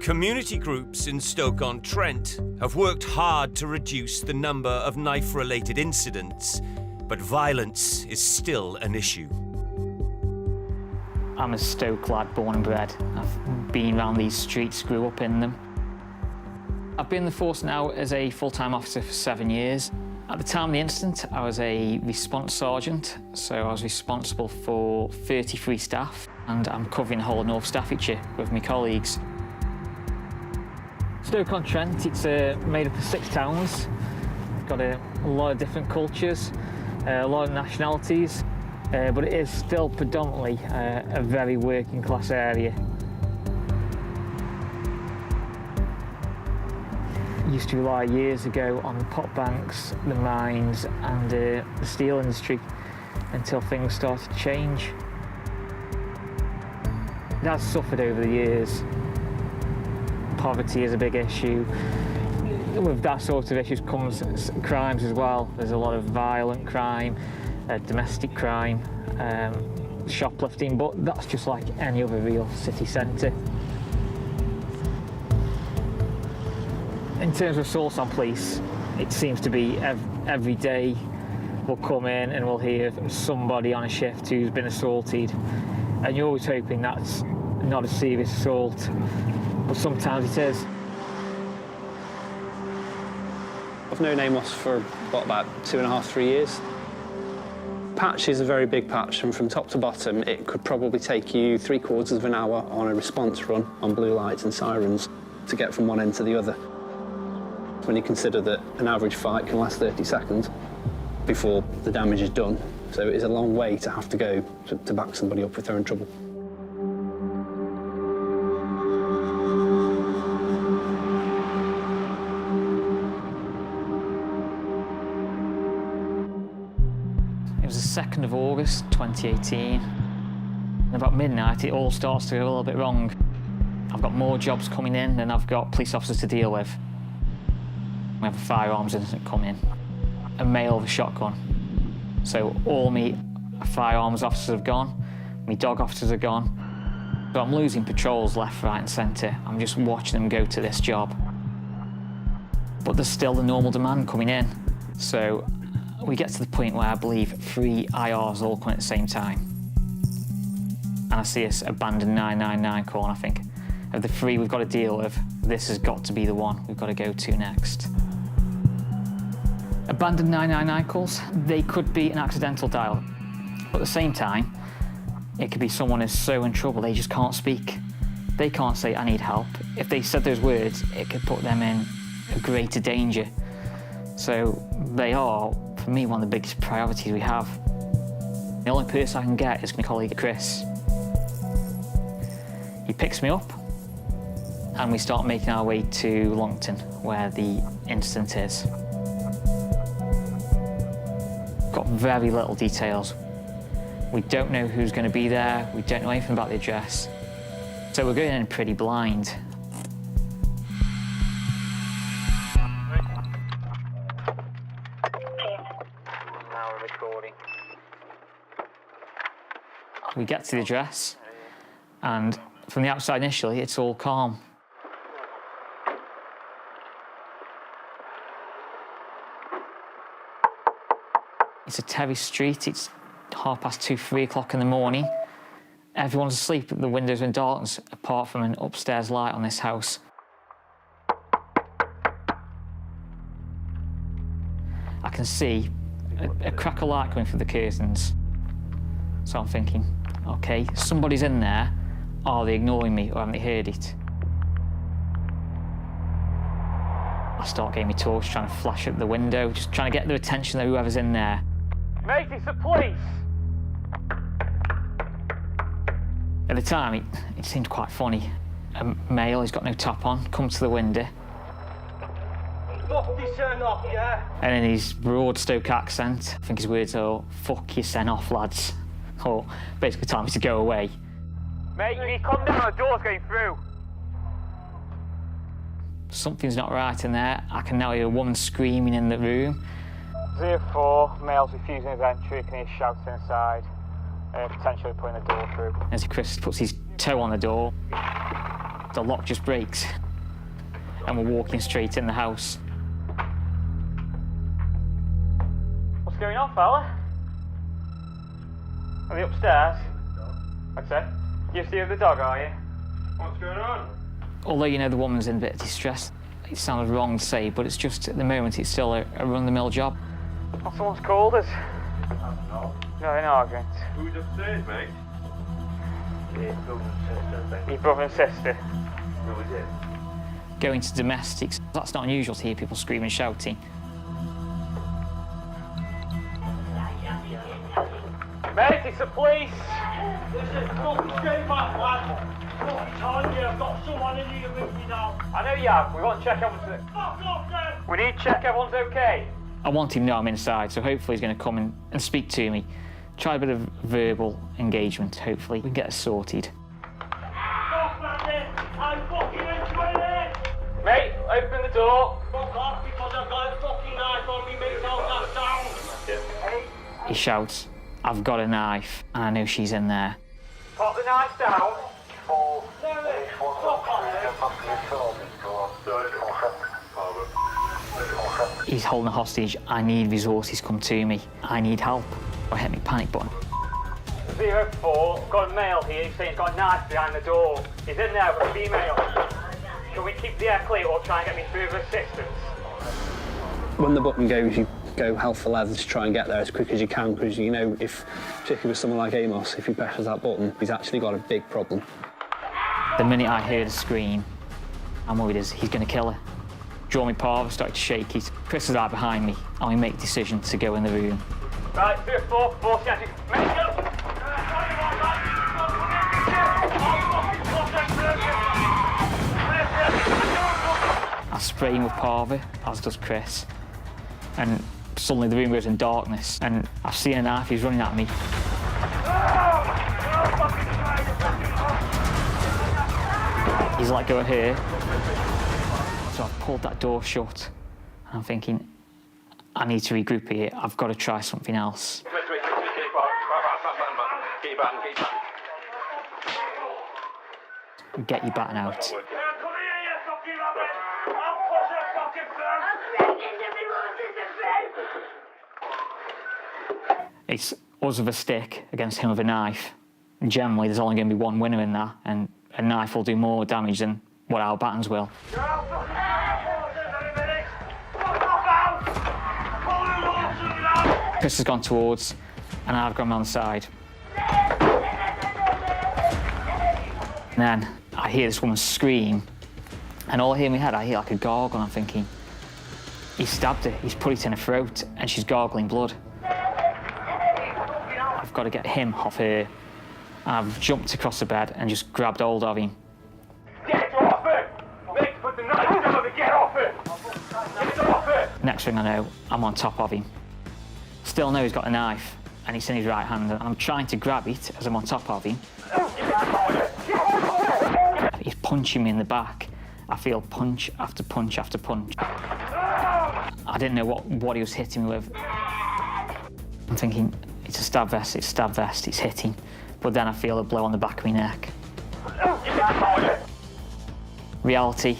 Community groups in Stoke-on-Trent have worked hard to reduce the number of knife-related incidents, but violence is still an issue. I'm a Stoke lad, born and bred. I've been around these streets, grew up in them. I've been in the force now as a full-time officer for 7 years. At the time of the incident, I was a response sergeant, so I was responsible for 33 staff, and I'm covering the whole of North Staffordshire with my colleagues. Stoke-on-Trent, it's made up of 6 towns. Got a lot of different cultures, a lot of nationalities, but it is still predominantly a very working class area. Used to rely years ago on the pot banks, the mines and the steel industry until things started to change. It has suffered over the years. Poverty is a big issue. With that sort of issues comes crimes as well. There's a lot of violent crime, domestic crime, shoplifting, but that's just like any other real city centre. In terms of assaults on police, it seems to be every day we'll come in and we'll hear somebody on a shift who's been assaulted, and you're always hoping that's not a serious assault, but sometimes it is. I've known Amos for about 2.5, 3 years. Patch is a very big patch, and from top to bottom it could probably take you 3/4 of an hour on a response run on blue lights and sirens to get from one end to the other. When you consider that an average fight can last 30 seconds before the damage is done, so it is a long way to have to go to back somebody up if they're in trouble. It was the 2nd of August 2018. And about midnight it all starts to go a little bit wrong. I've got more jobs coming in than I've got police officers to deal with. We have a firearms incident come in, a male with a shotgun. So all me firearms officers have gone, me dog officers are gone. So I'm losing patrols left, right and centre. I'm just watching them go to this job. But there's still the normal demand coming in. So we get to the point where I believe 3 IRs all come at the same time. And I see this abandoned 999 call, and I think, of the 3 we've got to deal with, this has got to be the one we've got to go to next. Abandoned 999 calls, they could be an accidental dial. But at the same time, it could be someone who's so in trouble they just can't speak. They can't say, I need help. If they said those words, it could put them in a greater danger. So they are, for me, one of the biggest priorities we have. The only person I can get is my colleague Chris. He picks me up and we start making our way to Longton, where the incident is. Got very little details. We don't know who's going to be there, we don't know anything about the address. So we're going in pretty blind. Now we're recording. We get to the address, and from the outside initially, it's all calm. It's a terrace street, it's 2:30, 3 o'clock in the morning. Everyone's asleep, the windows are in darkness, apart from an upstairs light on this house. I can see a crack of light coming through the curtains. So I'm thinking, okay, somebody's in there. Are they ignoring me or haven't they heard it? I start getting my torch, trying to flash at the window, just trying to get the attention of whoever's in there. Mate, it's the police! At the time, it seemed quite funny. A male, he's got no top on, comes to the window. Fuck this turn off, yeah? And in his broad Stoke accent, I think his words are, fuck your send off, lads. Or basically telling me to go away. Mate, you need to come down, the door's going through. Something's not right in there. I can now hear a woman screaming in the room. 04, males refusing his entry, can hear shouts inside, potentially putting the door through. As Chris puts his toe on the door, The lock just breaks and we're walking straight in the house. What's going on, fella? Are they upstairs? Like I said, you stay with the dog, are you? What's going on? Although you know the woman's in a bit of distress, it sounds wrong to say, but it's just at the moment it's still a run-of-the-mill job. Oh, someone's called us. No, an argument. Who's upstairs, mate? Your brother and sister, I think. Your brother and sister. Who is it? Going to domestics, that's not unusual to hear people screaming and shouting. Mate, it's the police! Listen, fucking stay back, lad. Fucking telling you, I've got someone in here with me now. I know you have. We want to check everyone's... Fuck off, then! We need to check everyone's okay. I want him to know I'm inside, so hopefully he's going to come in and speak to me. Try a bit of verbal engagement, hopefully we can get it sorted. Fuck, man, I'm fucking enjoying it! Mate, open the door. Fuck off, because I've got a fucking knife on me, mate, now that's down. He shouts, "I've got a knife," and I know she's in there. Pop the knife down. He's holding a hostage. I need resources come to me. I need help. I hit my panic button. 04, got a male here, he's saying he's got a knife behind the door. He's in there with a female. Can we keep the air clear or try and get me further assistance? When the button goes, you go hell for leather to try and get there as quick as you can, because you know, if, particularly with someone like Amos, if he presses that button, he's actually got a big problem. The minute I heard a scream, I'm worried he's going to kill her. Draw me part, started to shake it. Chris is right behind me, and we make the decision to go in the room. Right, 4, 4 seconds. Make it up! I spray him with parva, as does Chris, and suddenly the room goes in darkness, and I see a knife, he's running at me. He's let go of her, so I've pulled that door shut, and I'm thinking, I need to regroup here, I've got to try something else. Get your baton out. It's us with a stick against him with a knife. Generally, there's only going to be one winner in that, and a knife will do more damage than what our batons will. Chris has gone towards, and I've gone around the side. And then I hear this woman scream, and all I hear in my head, I hear like a gargle, and I'm thinking, he stabbed her, he's put it in her throat, and she's gargling blood. I've got to get him off her. I've jumped across the bed and just grabbed hold of him. Get off it! Mate, put the knife down and get off it! Get off it! Next thing I know, I'm on top of him. Still know he's got a knife, and it's in his right hand, and I'm trying to grab it as I'm on top of him. He's punching me in the back. I feel punch after punch after punch. I didn't know what he was hitting me with. I'm thinking, it's a stab vest, it's hitting. But then I feel a blow on the back of my neck. Reality,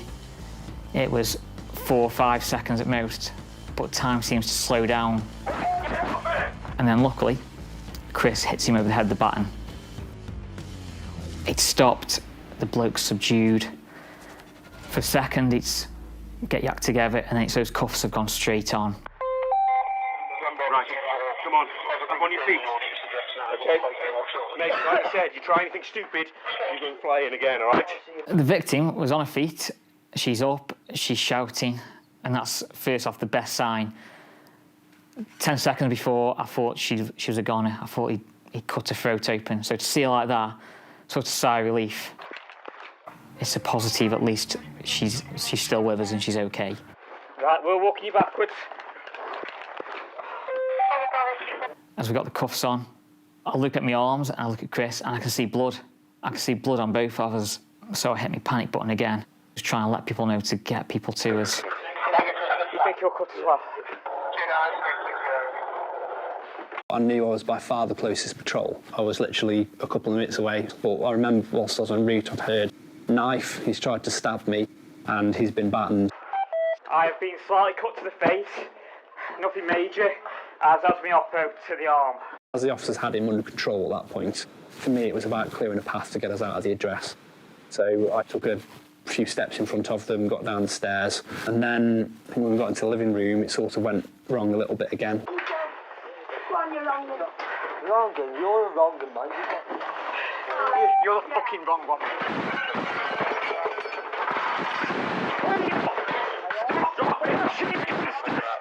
it was 4 or 5 seconds at most, but time seems to slow down. And then luckily, Chris hits him over the head with the baton. It stopped, the bloke's subdued. For a second, it's get your act together, and then it's those cuffs have gone straight on. Right, come on, up on your feet. Okay? Mate, like I said, you try anything stupid, you're going flying again, all right? The victim was on her feet, she's up, she's shouting, and that's, first off, the best sign. 10 seconds before, I thought she was a goner. I thought he'd cut her throat open. So to see her like that, sort of sigh of relief. It's a positive, at least she's still with us and she's okay. Right, we're walking you backwards. As we got the cuffs on, I look at my arms and I look at Chris and I can see blood. I can see blood on both of us. So I hit my panic button again, just trying to let people know to get people to us. You think you'll cut as well? I knew I was by far the closest patrol. I was literally a couple of minutes away, but I remember whilst I was en route, I'd heard knife, he's tried to stab me, and he's been battened. I have been slightly cut to the face, nothing major, as has been oppo to the arm. As the officers had him under control at that point, for me it was about clearing a path to get us out of the address. So I took a few steps in front of them, got down the stairs, and then I think when we got into the living room, it sort of went wrong a little bit again. You're a wrong man. You're the fucking wrong one.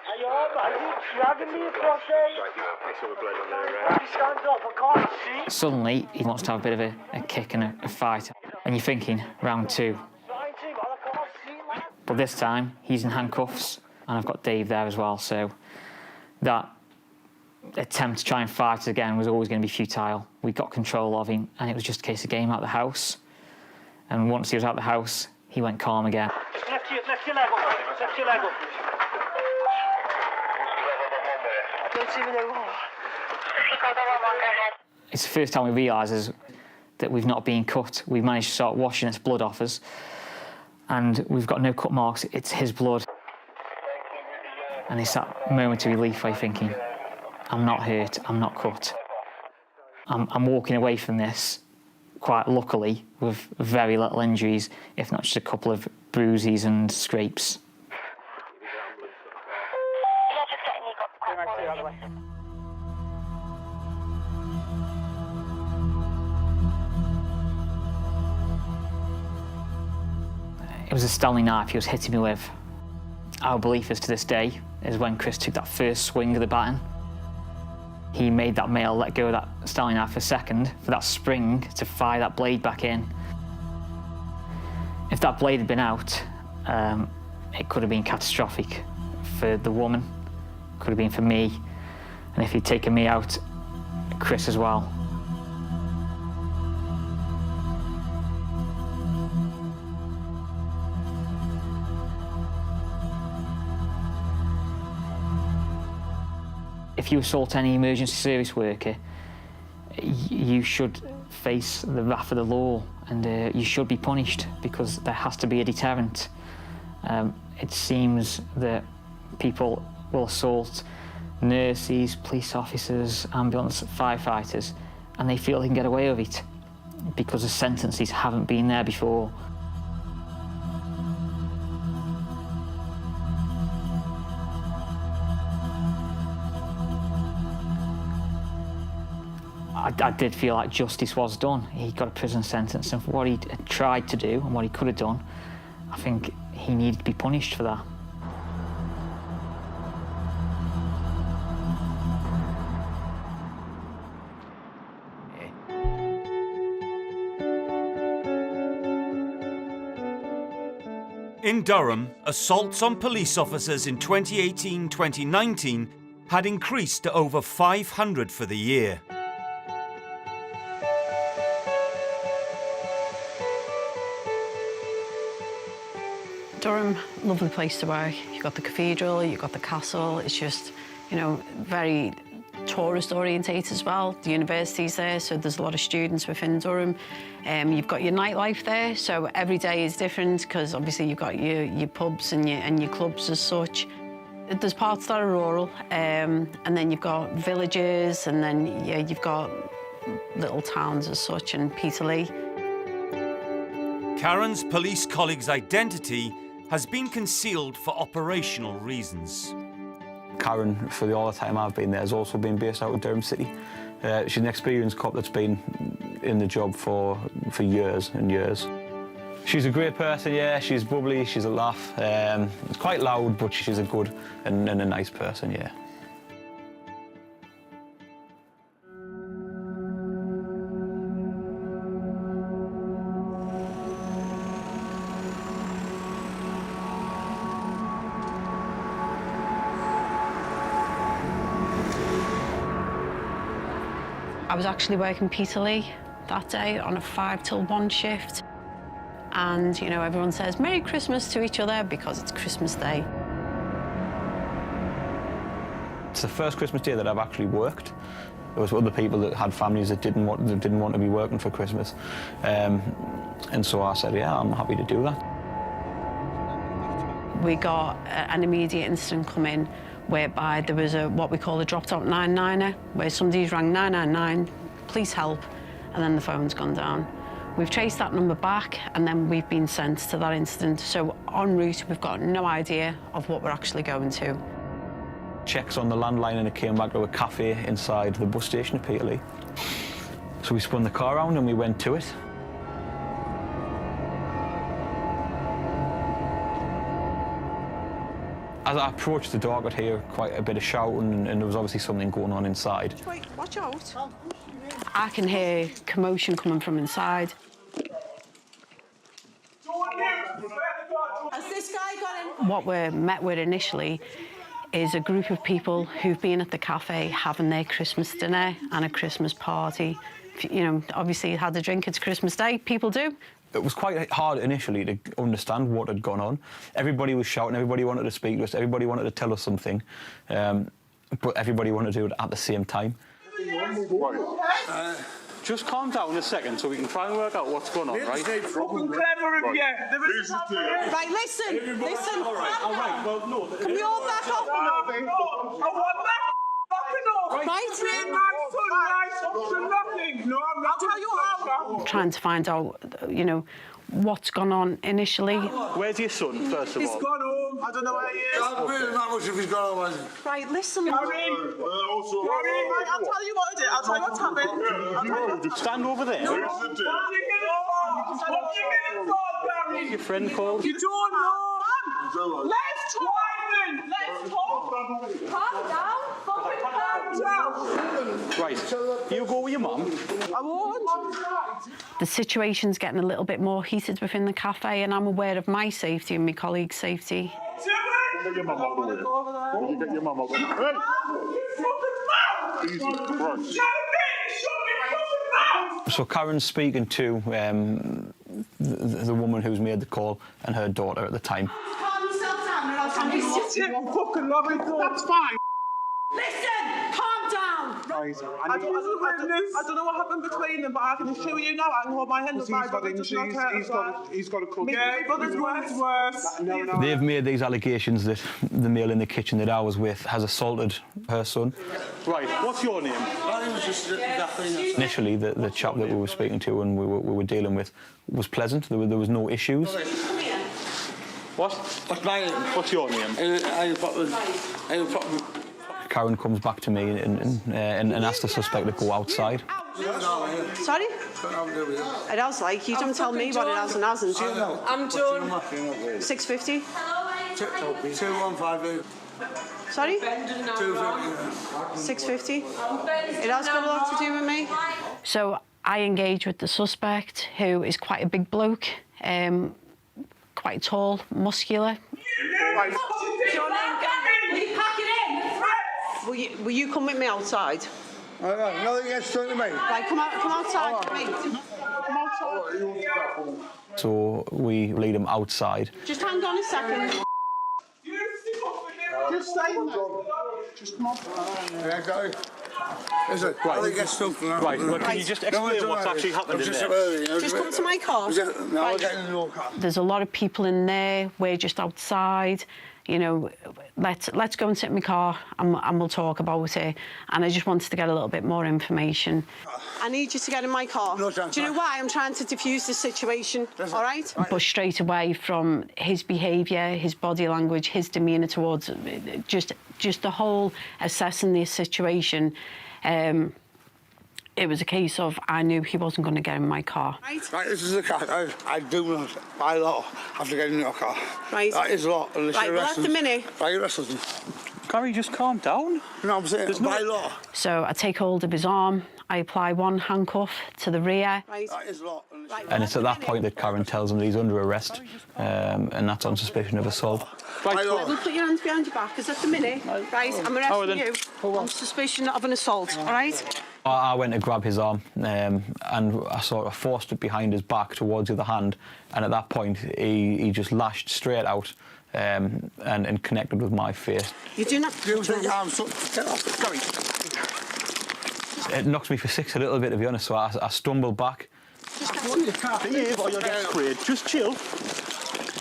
Are you alright? You dragging me across there? He stands up, I can't see. Suddenly, he wants to have a bit of a kick and a fight. And you're thinking, round two. But this time, he's in handcuffs, and I've got Dave there as well, so that attempt to try and fight again was always going to be futile. We got control of him, and it was just a case of getting him out of the house. And once he was out of the house, he went calm again. Lift your leg up. Lift your leg up. I don't even know. It's the first time we realise that we've not been cut. We've managed to start washing this blood off us, and we've got no cut marks. It's his blood. And it's that moment of relief where you're thinking, I'm not hurt, I'm not cut. I'm walking away from this, quite luckily, with very little injuries, if not just a couple of bruises and scrapes. It was a Stanley knife he was hitting me with. Our belief is to this day is when Chris took that first swing of the baton, he made that male let go of that Stanley knife for a second for that spring to fire that blade back in. If that blade had been out, it could have been catastrophic for the woman, could have been for me, and if he'd taken me out, Chris as well. If you assault any emergency service worker, you should face the wrath of the law, and you should be punished, because there has to be a deterrent. It seems that people will assault nurses, police officers, ambulance firefighters, and they feel they can get away with it because the sentences haven't been there before. I did feel like justice was done. He got a prison sentence, and for what he tried to do and what he could have done, I think he needed to be punished for that. In Durham, assaults on police officers in 2018-2019 had increased to over 500 for the year. Durham, lovely place to work. You've got the cathedral, you've got the castle. It's just, you know, very tourist orientated as well. The university's there, so there's a lot of students within Durham. You've got your nightlife there, so every day is different because obviously you've got your pubs and your clubs as such. There's parts that are rural, and then you've got villages, and then you've got little towns as such, and Peterlee. Karen's police colleague's identity has been concealed for operational reasons. Karen, for all the time I've been there, has also been based out of Durham City. She's an experienced cop that's been in the job for years and years. She's a great person, yeah. She's bubbly, she's a laugh. It's quite loud, but she's a good and a nice person, yeah. I was actually working Peterlee that day on a 5 till 1 shift. And, you know, everyone says Merry Christmas to each other because it's Christmas Day. It's the first Christmas Day that I've actually worked. There was other people that had families that didn't want to be working for Christmas. And so I said, yeah, I'm happy to do that. We got an immediate incident come in whereby there was what we call a dropped-out 999er, where somebody's rang 999, please help, and then the phone's gone down. We've traced that number back, and then we've been sent to that incident. So en route, we've got no idea of what we're actually going to. Checks on the landline, and it came back to a cafe inside the bus station at Peterlee. So we spun the car around and we went to it. As I approached the door, I could hear quite a bit of shouting, and there was obviously something going on inside. Wait, watch out. I can hear commotion coming from inside. Has this guy got in? What we're met with initially is a group of people who've been at the cafe having their Christmas dinner and a Christmas party. You know, obviously had a drink, it's Christmas Day, people do. It was quite hard initially to understand what had gone on. Everybody was shouting, everybody wanted to speak to us, everybody wanted to tell us something, but everybody wanted to do it at the same time. Just calm down a second so we can try and work out what's going on, right? Fucking clever of you. Right, listen. Listen. All right, well, no. Can we all back off? I want that fucking off. Right? Nothing. No, I'll tell you how. Trying to find out, you know, what's gone on initially. Where's your son, first of all? He's gone home. I don't know where he is. Not really that much if he's gone home, has he? Right, listen. Gary, I'll tell you what I did. I'll tell you what's happened. Stand over there. What's your friend called? You don't know. Let's talk. Let's talk. Calm down. Fucking calm down. Right, you go with your mum. I won't. The situation's getting a little bit more heated within the cafe, and I'm aware of my safety and my colleagues' safety. Get your mum over there. Get your mum over there. So Karen's speaking to the woman who's made the call and her daughter at the time. Calm yourself down, or else I'm fucking loving. That's fine. Listen, calm down. I don't know what happened between them, but I can assure you now I can hold my hand up. He's got a cook. Yeah, but it's worse. They've made these allegations that the male in the kitchen that I was with has assaulted her son. Right, what's your name? Initially, the chap that we were speaking to and we were dealing with was pleasant. There was no issues. What? What's your name? Karen comes back to me and asks the suspect to go outside. Sorry? It has, like, you don't tell me what it has and hasn't. I'm done. 650. 2158. Sorry? 650. It has got a lot to do with me. So I engage with the suspect, who is quite a big bloke, quite tall, muscular. Will you come with me outside? Nothing gets done to me. Right, come outside with me. Come outside. So we lead him outside. Just hang on a second. Just stay there. Just come on. Yeah, got it. Listen, nothing gets done for that. Right, well, can you just explain what's actually happened in there? Just come to my car. Now we're getting in your car. There's a lot of people in there. We're just outside. You know, let's go and sit in my car and we'll talk about it. And I just wanted to get a little bit more information. I need you to get in my car. No chance. Do you know why? I'm trying to diffuse the situation, all right? But straight away from his behaviour, his body language, his demeanour towards just the whole assessing the situation, it was a case of I knew he wasn't going to get in my car. Right, this is the car. I do not, by law, have to get in your car. Right. That is law. Right, well, at the minute. Right, arrest them. Gary, just calm down. No, I'm saying, by law. So I take hold of his arm, I apply one handcuff to the rear. Right. That is law. And it's at that point that Karen tells him that he's under arrest, and that's on suspicion of assault. Right, We'll put your hands behind your back, because at the minute, right, I'm arresting you on suspicion of an assault, all right? I went to grab his arm, and I sort of forced it behind his back towards the other hand, and at that point he just lashed straight out and connected with my face. You do not... You think I'm so... Get off. Just It knocks me for six a little bit, to be honest, so I stumble back. Just behave or you'll get sprayed. Just chill.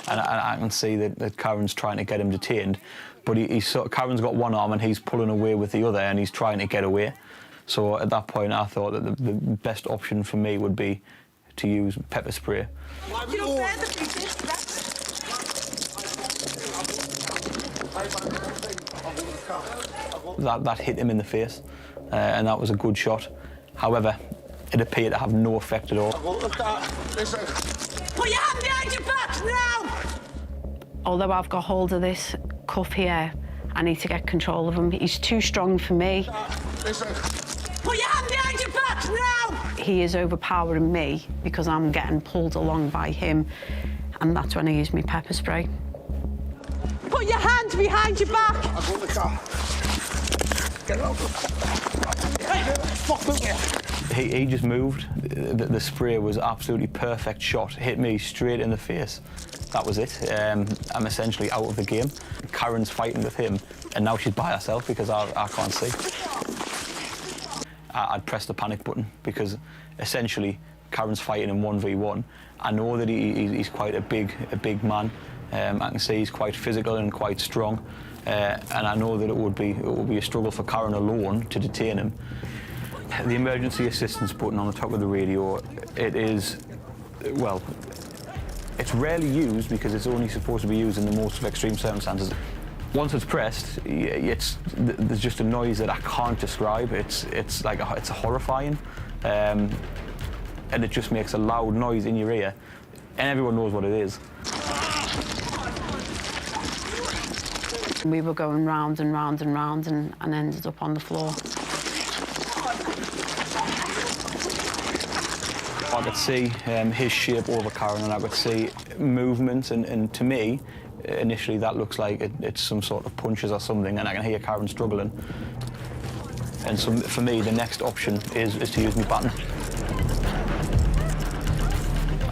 And I can see that Karen's trying to get him detained, but Karen's got one arm and he's pulling away with the other, and he's trying to get away. So at that point, I thought that the best option for me would be to use pepper spray. That hit him in the face, and that was a good shot. However, it appeared to have no effect at all. Put your hand behind your back now! Although I've got hold of this cuff here, I need to get control of him. He's too strong for me. Put your hand behind your back now! He is overpowering me because I'm getting pulled along by him, and that's when I use my pepper spray. Put your hand behind your back! I'll go in the car. Get out. He just moved. The spray was absolutely perfect shot. Hit me straight in the face. That was it. I'm essentially out of the game. Karen's fighting with him, and now she's by herself because I can't see. I'd press the panic button because essentially Karen's fighting in 1v1. I know that he's quite a big man. I can see he's quite physical and quite strong, and I know that it would be a struggle for Karen alone to detain him. The emergency assistance button on the top of the radio, it is, well, it's rarely used because it's only supposed to be used in the most extreme circumstances. Once it's pressed, there's just a noise that I can't describe. It's horrifying, and it just makes a loud noise in your ear, and everyone knows what it is. We were going round and round and round and ended up on the floor. I could see his shape over Karen, and I could see movement, and to me, initially that looks like it's some sort of punches or something, and I can hear Karen struggling. And so for me, the next option is to use my baton.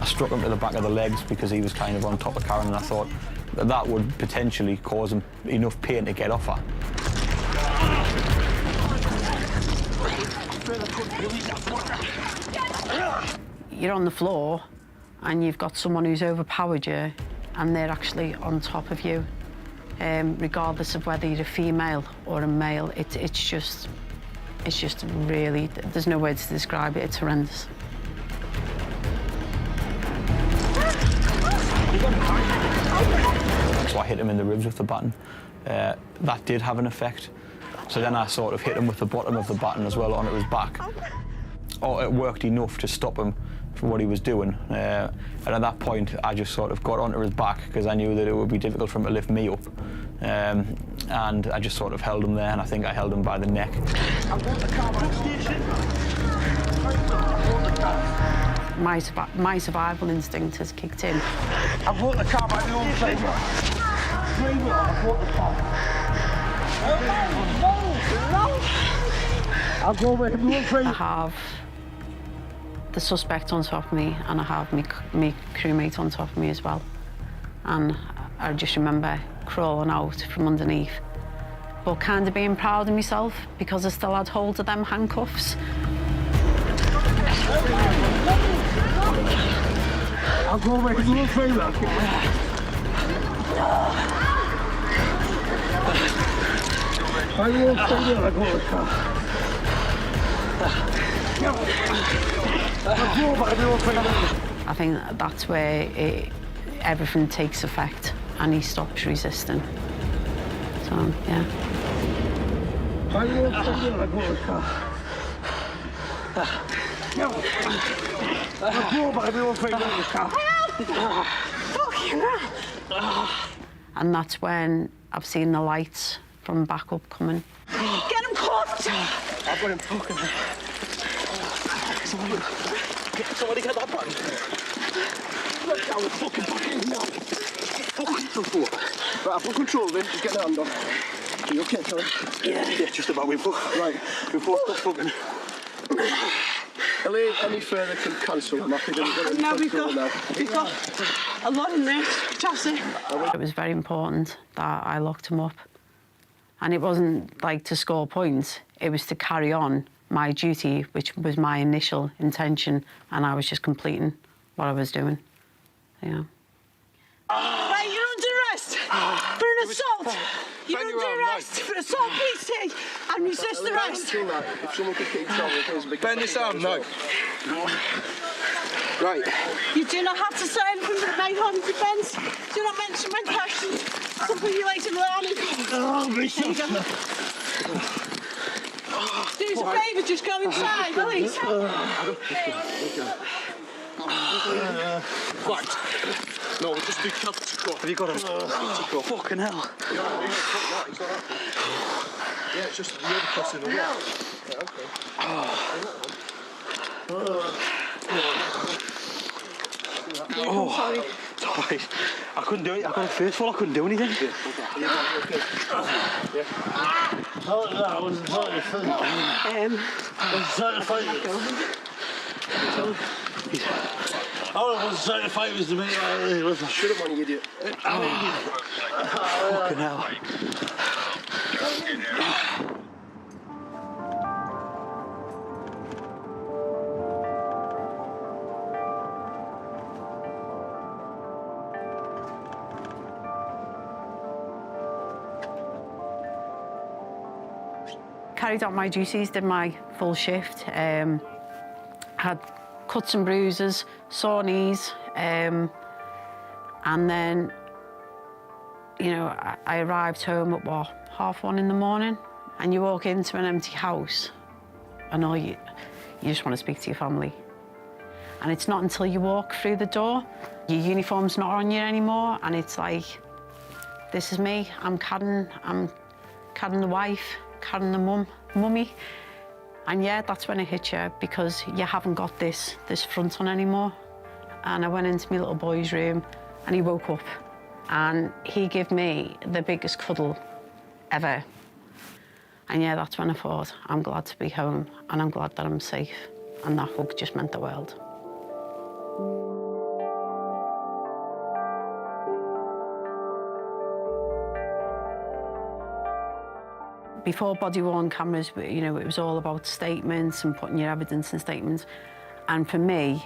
I struck him to the back of the legs because he was kind of on top of Karen, and I thought that would potentially cause him enough pain to get off her. You're on the floor and you've got someone who's overpowered you and they're actually on top of you. Regardless of whether you're a female or a male, it's just really, there's no words to describe it, it's horrendous. So I hit him in the ribs with the baton. That did have an effect. So then I sort of hit him with the bottom of the baton as well onto his back. Oh, it worked enough to stop him from what he was doing. And at that point, I just sort of got onto his back because I knew that it would be difficult for him to lift me up. And I just sort of held him there, and I think I held him by the neck. My survival instinct has kicked in. I brought the car back, the old flavor. I brought the car. I'll go with him, I have the suspect on top of me, and I have my crewmate on top of me as well. And I just remember crawling out from underneath, but kind of being proud of myself because I still had hold of them handcuffs. I'll go with him, little favour. I won't stay there, I go with the car. I think that's where everything takes effect and he stops resisting. So, yeah. I won't stay there, I go with the car. And that's when I've seen the lights from back up coming. Get him cuffed! I've got him fucking. Somebody get that button. Look, I was fucking back in now. Fucking before. Right, I've got control of him. Just get the hand off. Are you okay, Charlie? Yeah, just about. We've both. Right, we've both got fucking. Any further can cancel them. I think we've got a lot in there, chassis. It was very important that I locked him up. And it wasn't like to score points, it was to carry on my duty, which was my initial intention, and I was just completing what I was doing. Yeah. Right, you're under arrest for an assault. You're under arrest for assault, PC, and resist arrest. If someone could keep telling me, Bend this arm, no. Right. You do not have to say anything but main on defence. Do not mention when questions. Something you later learn. Oh, there you go. Do us a favour, just go inside, please. Right. No, we'll just do tactical. Have you got him? Tactical. Fucking hell. Yeah, it's just the other crossing the way. Yeah, Oh, sorry. I couldn't do it. I got a face full. I couldn't do anything. I wasn't trying to think. I was trying to fight it. All I was trying to fight was the minute I should have won, you idiot. Fucking hell. Carried out my duties, did my full shift. Had cuts and bruises, sore knees, and then, you know, I arrived home at what, 1:30 in the morning, and you walk into an empty house, and all you just want to speak to your family. And it's not until you walk through the door, your uniform's not on you anymore, and it's like, this is me. I'm Karen the wife, Karen the mummy. And yeah, that's when it hits you, because you haven't got this front on anymore. And I went into my little boy's room and he woke up and he gave me the biggest cuddle ever. And yeah, that's when I thought, I'm glad to be home and I'm glad that I'm safe. And that hug just meant the world. Before body-worn cameras, you know, it was all about statements and putting your evidence in statements. And for me,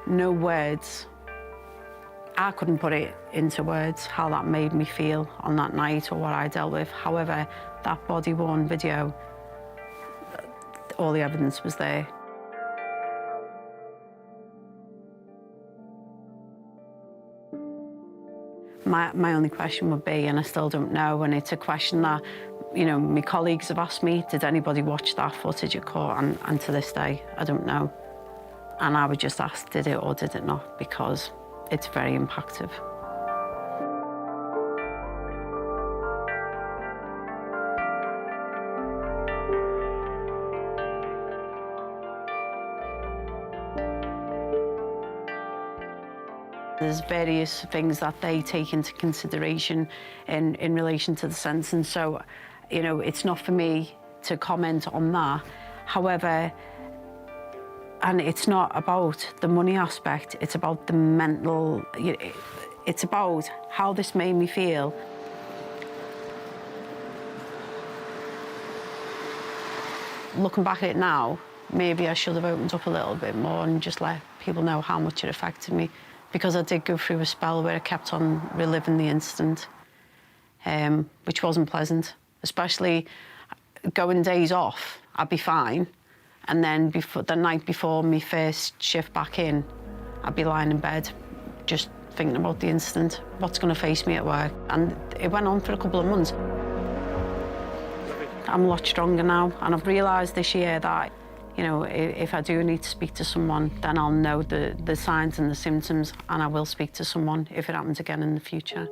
no words, I couldn't put it into words, how that made me feel on that night or what I dealt with. However, that body-worn video, all the evidence was there. My only question would be, and I still don't know, and it's a question that, you know, my colleagues have asked me, did anybody watch that footage at court? And to this day, I don't know. And I would just ask, did it or did it not? Because it's very impactful. There's various things that they take into consideration in relation to the sentence. So, you know, it's not for me to comment on that. However, and it's not about the money aspect, it's about the mental, it's about how this made me feel. Looking back at it now, maybe I should have opened up a little bit more and just let people know how much it affected me. Because I did go through a spell where I kept on reliving the incident, which wasn't pleasant. Especially going days off, I'd be fine. And then the night before my first shift back in, I'd be lying in bed, just thinking about the incident, what's going to face me at work. And it went on for a couple of months. I'm a lot stronger now, and I've realised this year that, you know, if I do need to speak to someone, then I'll know the signs and the symptoms, and I will speak to someone if it happens again in the future.